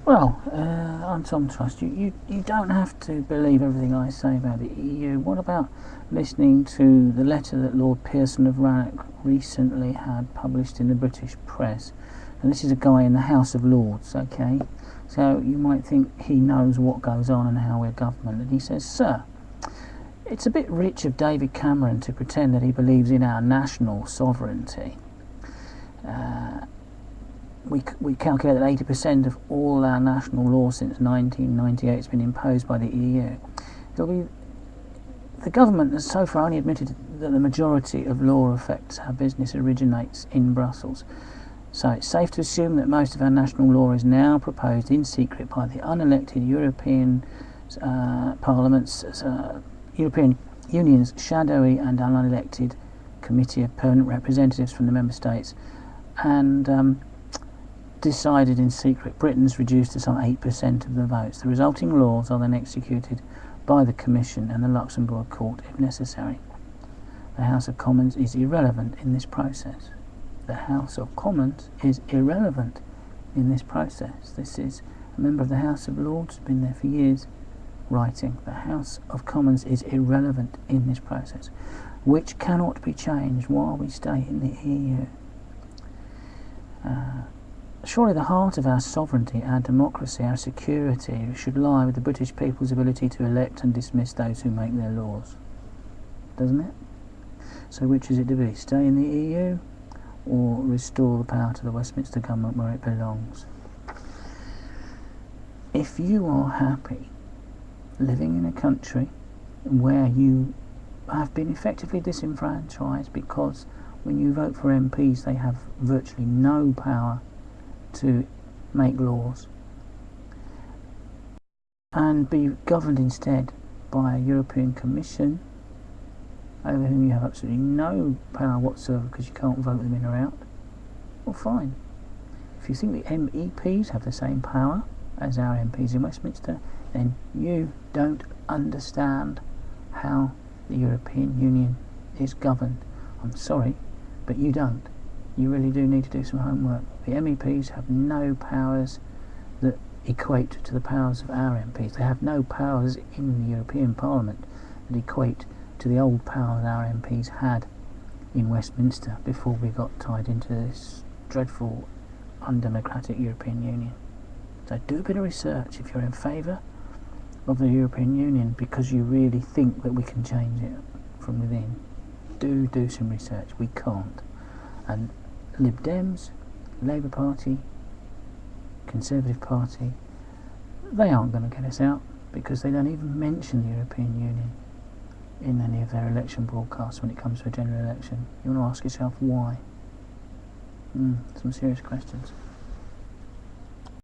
Well, I'm Tom Trust. You don't have to believe everything I say about the EU. What about listening to the letter that Lord Pearson of Rannoch recently had published in the British press? And this is a guy in the House of Lords, okay? So you might think he knows what goes on and how we're government. And he says, "Sir, it's a bit rich of David Cameron to pretend that he believes in our national sovereignty. We calculate that 80% of all our national law since 1998 has been imposed by the EU. The government has so far only admitted that the majority of law affects how business originates in Brussels. So it's safe to assume that most of our national law is now proposed in secret by the unelected European Parliament's, European Union's shadowy and unelected Committee of Permanent Representatives from the Member States, and decided in secret. Britain's reduced to some 8% of the votes. The resulting laws are then executed by the Commission and the Luxembourg Court if necessary. The House of Commons is irrelevant in this process. The House of Commons is irrelevant in this process. This is a member of the House of Lords, been there for years, writing. The House of Commons is irrelevant in this process, which cannot be changed while we stay in the EU. Surely the heart of our sovereignty, our democracy, our security should lie with the British people's ability to elect and dismiss those who make their laws, doesn't it? So which is it to be? Stay in the EU or restore the power to the Westminster government where it belongs? If you are happy living in a country where you have been effectively disenfranchised because when you vote for MPs they have virtually no power to make laws, and be governed instead by a European Commission over whom you have absolutely no power whatsoever because you can't vote them in or out, well fine. If you think the MEPs have the same power as our MPs in Westminster, then you don't understand how the European Union is governed. I'm sorry, but you don't. You really do need to do some homework. The MEPs have no powers that equate to the powers of our MPs. They have no powers in the European Parliament that equate to the old powers our MPs had in Westminster before we got tied into this dreadful, undemocratic European Union. So do a bit of research if you're in favour of the European Union because you really think that we can change it from within. Do some research. We can't. And Lib Dems, Labour Party, Conservative Party, they aren't going to get us out because they don't even mention the European Union in any of their election broadcasts when it comes to a general election. You want to ask yourself why? Some serious questions.